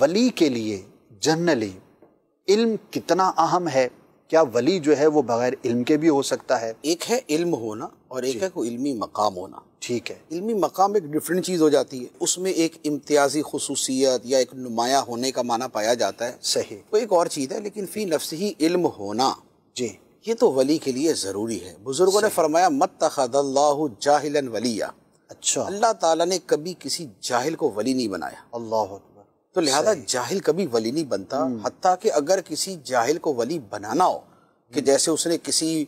ولی کے لیے جنرلی علم کتنا اہم ہے؟ کیا ولی جو ہے وہ بغیر علم کے بھی ہو سکتا ہے؟ ایک ہے علم ہونا اور ایک ہے کوئی علمی مقام ہونا. ٹھیک ہے. علمی مقام ایک ڈیفرنٹ چیز ہو جاتی ہے، اس میں ایک امتیازی خصوصیت یا ایک نمایاں ہونے کا معنی پایا جاتا ہے. صحیح. وہ ایک اور چیز ہے، لیکن فی نفس ہی علم ہونا جی یہ تو ولی کے لیے ضروری ہے. بزرگوں نے فرمایا متخذ اللہ جاہلا ولیہ. اچھا. اللہ تعالیٰ نے کبھی کسی جاہل کو ولی نہیں بنایا. اللہ اکبر. تو لہذا جاہل کبھی ولی نہیں بنتا. حتیٰ کہ اگر کسی جاہل کو ولی بنانا ہو کہ جیسے اس نے کسی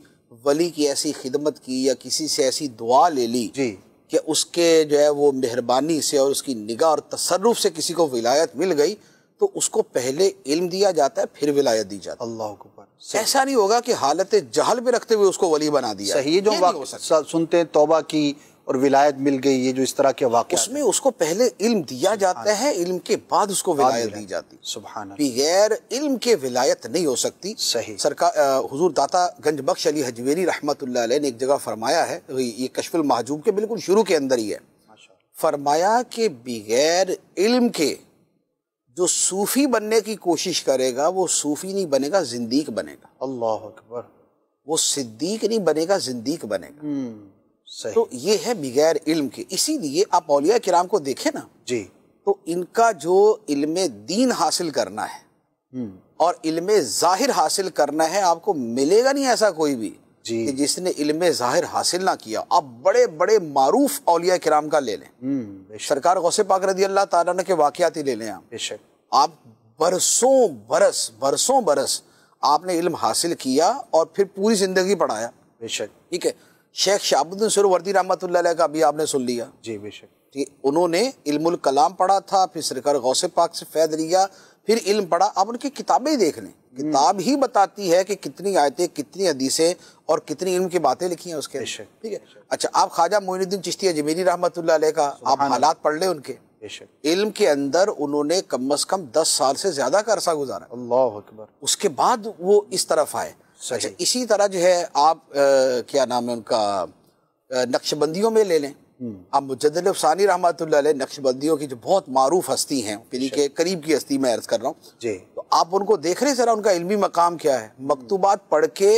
ولی کی ایسی خدمت کی یا کسی سے ایسی دعا لے لی جی کہ اس کے جو ہے وہ مہربانی سے اور اس کی نگاہ اور تصرف سے کسی کو ولایت مل گئی، تو اس کو پہلے علم دیا جاتا ہے پھر ولایت دی جاتی ہے. اللہ اکبر. ایسا نہیں ہوگا کہ حالت جہل پہ رکھتے ہوئے اس کو ولی بنا دیا. صحیح. جو واقعہ سنتے ہیں توبہ کی اور ولایت مل گئی، یہ جو اس طرح کے واقعات اس میں اس کو پہلے علم دیا جاتا ہے، علم کے بعد اس کو ولایت دی جاتی. سبحان اللہ. بغیر علم کے ولایت نہیں ہو سکتی. صحیح. حضور داتا گنج بخش علی حجویری رحمۃ اللہ علیہ نے ایک جگہ فرمایا ہے، یہ کشف المحجوب کے بالکل شروع کے اندر ہی ہے، فرمایا کہ بغیر علم کے جو صوفی بننے کی کوشش کرے گا وہ صوفی نہیں بنے گا، زندیق بنے گا. اللہ اکبر. وہ صدیق نہیں بنے گا، زندیق بنے گا. صحیح. تو یہ ہے بغیر علم کے. اسی لیے آپ اولیاء کرام کو دیکھیں نا، جی تو ان کا جو علم دین حاصل کرنا ہے اور علم ظاہر حاصل کرنا ہے، آپ کو ملے گا نہیں ایسا کوئی بھی کہ جس نے علم ظاہر حاصل نہ کیا. آپ بڑے بڑے معروف اولیاء کرام کا لے لیں، سرکار غوث پاک رضی اللہ تعالیٰ عنہ کے واقعات ہی لے لیں. آپ برسوں برس آپ نے علم حاصل کیا اور پھر پوری زندگی پڑھایا. بے شک. ٹھیک ہے. شیخ شہاب الدین سہروردی رحمۃ اللہ علیہ کا بھی آپ نے سن لیا. جی بے شک. انہوں نے علم الکلام پڑھا تھا، پھر سرکار غوث پاک سے فیض لیا، پھر علم پڑھا. آپ ان کی کتابیں دیکھ لیں، کتاب ہی بتاتی ہے کہ کتنی آیتیں، کتنی حدیثیں اور کتنی علم کی باتیں لکھی ہیں اس کے. ٹھیک ہے. اچھا، آپ خواجہ معین الدین چشتی اجمیری رحمۃ اللہ علیہ کا آپ حالات پڑھ لیں ان کے. علم کے اندر انہوں نے کم از کم 10 سال سے زیادہ کا عرصہ گزارا. اللہ اکبر. اس کے بعد وہ اس طرف آئے. اچھا، اسی طرح جو ہے آپ کیا نام ہے ان کا، نقش بندیوں میں لے لیں. اب مجدد ثانی رحمۃ اللہ علیہ نقش بندیوں کی جو بہت معروف ہستی ہیں، یعنی کہ قریب کی ہستی میں عرض کر رہا ہوں جی، تو آپ ان کو دیکھ رہے ہیں ذرا ان کا علمی مقام کیا ہے. مکتوبات پڑھ کے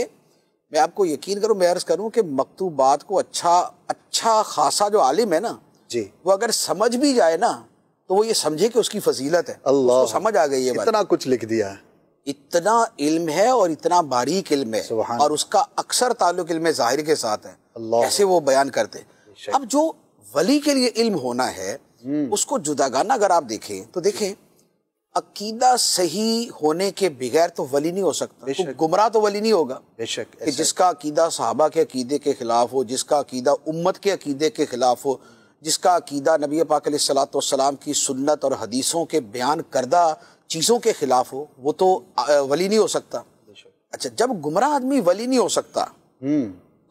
میں آپ کو یقین کروں، میں عرض کروں کہ مکتوبات کو اچھا خاصا جو عالم ہے نا جی، وہ اگر سمجھ بھی جائے نا تو وہ یہ سمجھے کہ اس کی فضیلت ہے. اللہ، اس کو سمجھ آ گئی ہے، اتنا کچھ لکھ دیا ہے، اتنا علم ہے اور اتنا باریک علم ہے، اور اس کا اکثر تعلق علم ظاہر کے ساتھ ہے. ایسے وہ بیان کرتے. اب جو ولی کے لیے علم ہونا ہے اس کو جداگانہ اگر آپ دیکھیں تو دیکھیں، عقیدہ صحیح ہونے کے بغیر تو ولی نہیں ہو سکتا. تو گمراہ تو ولی نہیں ہوگا. بے شک. کہ جس کا عقیدہ صحابہ کے عقیدے کے خلاف ہو، جس کا عقیدہ امت کے عقیدے کے خلاف ہو، جس کا عقیدہ نبی پاک علیہ الصلوۃ والسلام کی سنت اور حدیثوں کے بیان کردہ چیزوں کے خلاف ہو، وہ تو ولی نہیں ہو سکتا. اچھا، جب گمراہ آدمی ولی نہیں ہو سکتا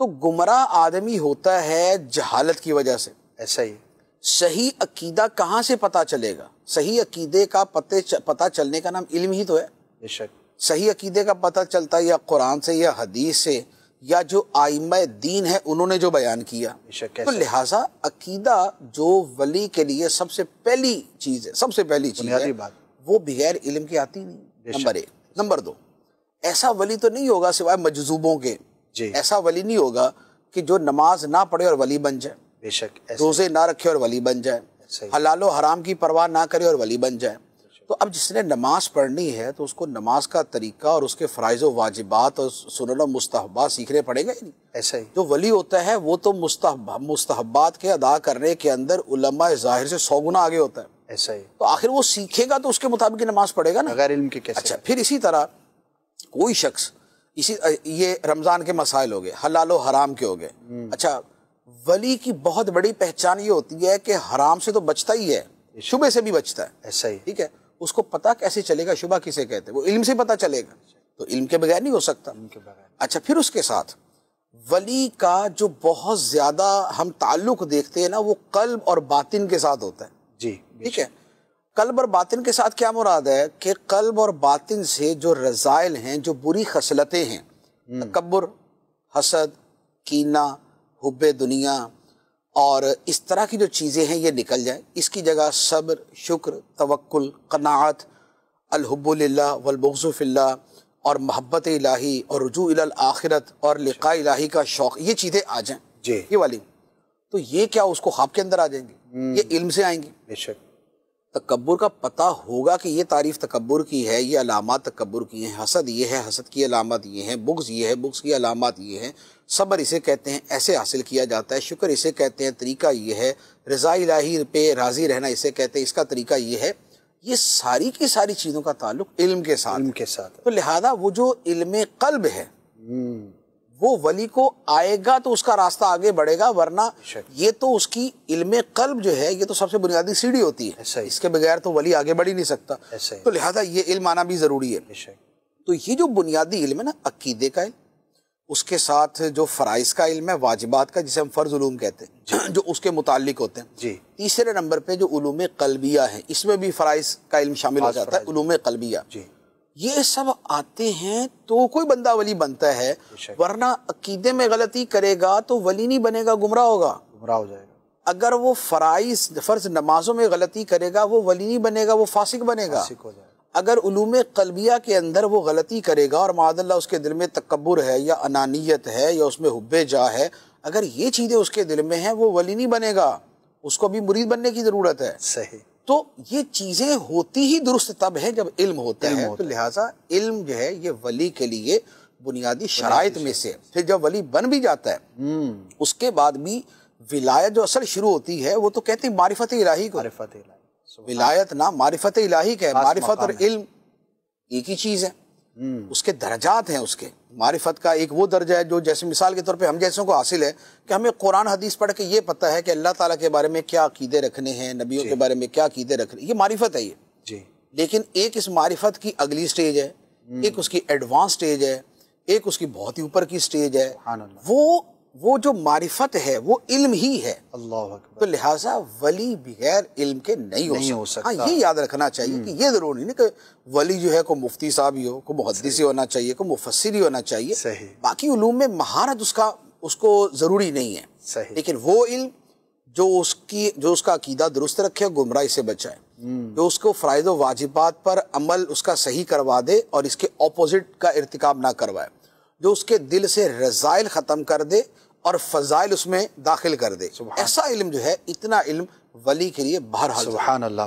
تو گمراہ آدمی ہوتا ہے جہالت کی وجہ سے. ایسا ہی. صحیح عقیدہ کہاں سے پتہ چلے گا؟ صحیح عقیدے کا پتہ چلنے کا نام علم ہی تو ہے. بے شک. صحیح عقیدے کا پتہ چلتا ہے یا قرآن سے یا حدیث سے یا جو آئمہ دین ہے انہوں نے جو بیان کیا. تو لہٰذا عقیدہ جو ولی کے لیے سب سے پہلی چیز ہے، سب سے پہلی چیز ہے، وہ بغیر علم کے آتی نہیں. نمبر 1. نمبر 2، ایسا ولی تو نہیں ہوگا سوائے مجذوبوں کے. ایسا ولی نہیں ہوگا کہ جو نماز نہ پڑھے اور ولی بن جائے. بے شک. روزے نہ رکھے اور ولی بن جائے. حلال و حرام کی پرواہ نہ کرے اور ولی بن جائے. تو اب جس نے نماز پڑھنی ہے تو اس کو نماز کا طریقہ اور اس کے فرائض و واجبات اور سنن و مستحبات سیکھنے پڑے گا ہی نہیں. ایسا ہی. جو ولی ہوتا ہے وہ تو مستحبات کے ادا کرنے کے اندر علماء ظاہر سے 100 گنا آگے ہوتا ہے. ایسا ہی. تو آخر وہ سیکھے گا تو اس کے مطابق نماز پڑھے گا نا، غیر علم کے کیسے. اچھا، پھر اسی طرح کوئی شخص یہ رمضان کے مسائل ہو گئے، حلال و حرام کے ہو گئے. اچھا، ولی کی بہت بڑی پہچان یہ ہوتی ہے کہ حرام سے تو بچتا ہی ہے، شبہ سے بھی بچتا ہے. ایسا ہی. ٹھیک ہے. اس کو پتہ کیسے چلے گا شبہ کسے کہتے ہیں؟ وہ علم سے پتہ چلے گا. تو علم کے بغیر نہیں ہو سکتا. اچھا، پھر اس کے ساتھ ولی کا جو بہت زیادہ ہم تعلق دیکھتے ہیں نا، وہ قلب اور باطن کے ساتھ ہوتا ہے. جی. ٹھیک ہے. قلب اور باطن کے ساتھ کیا مراد ہے کہ قلب اور باطن سے جو رذائل ہیں، جو بری خصلتیں ہیں، تکبر، حسد، کینہ، حب دنیا اور اس طرح کی جو چیزیں ہیں یہ نکل جائیں. اس کی جگہ صبر، شکر، توکل، قناعت الحب للہ والبغض فی اللہ اور محبت الہی اور رجوع الی الآخرت اور لقاء الہی کا شوق، یہ چیزیں آ جائیں جی یہ والی، تو یہ کیا اس کو خواب کے اندر آ جائیں گی؟ یہ علم سے آئیں گی۔ بے شک تکبر کا پتہ ہوگا کہ یہ تعریف تکبر کی ہے، یہ علامات تکبر کی ہیں، حسد یہ ہے، حسد کی علامات یہ ہیں، بغض یہ ہے، بغض کی علامات یہ ہیں، صبر اسے کہتے ہیں، ایسے حاصل کیا جاتا ہے، شکر اسے کہتے ہیں، طریقہ یہ ہے، رضا الہی پہ راضی رہنا اسے کہتے ہیں، اس کا طریقہ یہ ہے۔ یہ ساری کی ساری چیزوں کا تعلق علم کے ساتھ، علم کے ساتھ تو لہذا وہ جو علم قلب ہے وہ ولی کو آئے گا تو اس کا راستہ آگے بڑھے گا، ورنہ یہ تو اس کی علم قلب جو ہے یہ تو سب سے بنیادی سیڑھی ہوتی ہے، اس کے بغیر تو ولی آگے بڑھ ہی نہیں سکتا، تو لہذا یہ علم آنا بھی ضروری ہے۔ تو یہ جو بنیادی علم ہے نا، عقیدے کا علم، اس کے ساتھ جو فرائض کا علم ہے، واجبات کا جسے ہم فرض علوم کہتے ہیں جو اس کے متعلق ہوتے ہیں، جی تیسرے نمبر پہ جو علوم قلبیہ ہیں، اس میں بھی فرائض کا علم شامل ہو جاتا ہے، علوم قلبیہ، یہ سب آتے ہیں تو کوئی بندہ ولی بنتا ہے، ورنہ عقیدے میں غلطی کرے گا تو ولی نہیں بنے گا، گمراہ ہوگا، گمراہ ہو جائے گا۔ اگر وہ فرض نمازوں میں غلطی کرے گا وہ ولی نہیں بنے گا، وہ فاسق بنے گا۔ فاسق ہو جائے گا۔ اگر علوم قلبیہ کے اندر وہ غلطی کرے گا اور معاذ اللہ اس کے دل میں تکبر ہے یا انانیت ہے یا اس میں حب جاہ ہے، اگر یہ چیزیں اس کے دل میں ہیں وہ ولی نہیں بنے گا، اس کو بھی مرید بننے کی ضرورت ہے۔ صحیح۔ تو یہ چیزیں ہوتی ہی درست تب ہے جب علم ہوتا ہے، تو لہٰذا علم جو ہے یہ ولی کے لیے بنیادی شرائط میں سے، پھر جب ولی بن بھی جاتا ہے اس کے بعد بھی ولایت جو اصل شروع ہوتی ہے وہ تو کہتے ہیں معرفت الہی کو، معرفت الہی، ولایت نہ معرفت الہی کا ہے، معرفت اور علم ایک ہی چیز ہے، اس کے درجات ہیں، اس کے معرفت کا ایک وہ درجہ ہے جو جیسے مثال کے طور پہ ہم جیسوں کو حاصل ہے کہ ہمیں قرآن حدیث پڑھ کے یہ پتہ ہے کہ اللہ تعالیٰ کے بارے میں کیا عقیدے رکھنے ہیں، نبیوں کے بارے میں کیا عقیدے رکھنے، یہ معرفت ہے یہ جی۔ لیکن ایک اس معرفت کی اگلی سٹیج ہے، ایک اس کی ایڈوانس سٹیج ہے، ایک اس کی بہت ہی اوپر کی سٹیج ہے، وہ جو معرفت ہے وہ علم ہی ہے، اللہ اکبر۔ تو لہٰذا ولی بغیر علم کے نہیں ہو سکتا۔ ہاں یہ یاد رکھنا چاہیے کہ یہ ضروری نہیں کہ ولی جو ہے کوئی مفتی صاحب ہی ہو، کوئی محدث ہی ہونا چاہیے، کوئی مفسر ہی ہونا چاہیے، باقی علوم میں مہارت اس کو ضروری نہیں ہے، لیکن وہ علم جو اس کا عقیدہ درست رکھے، گمراہی سے بچائے، جو اس کو فرائض و واجبات پر عمل اس کا صحیح کروا دے اور اس کے اپوزٹ کا ارتکاب نہ کروائے، جو اس کے دل سے رذائل ختم کر دے اور فضائل اس میں داخل کر دے، ایسا علم جو ہے، اتنا علم ولی کے لیے بہرحال سبحان اللہ۔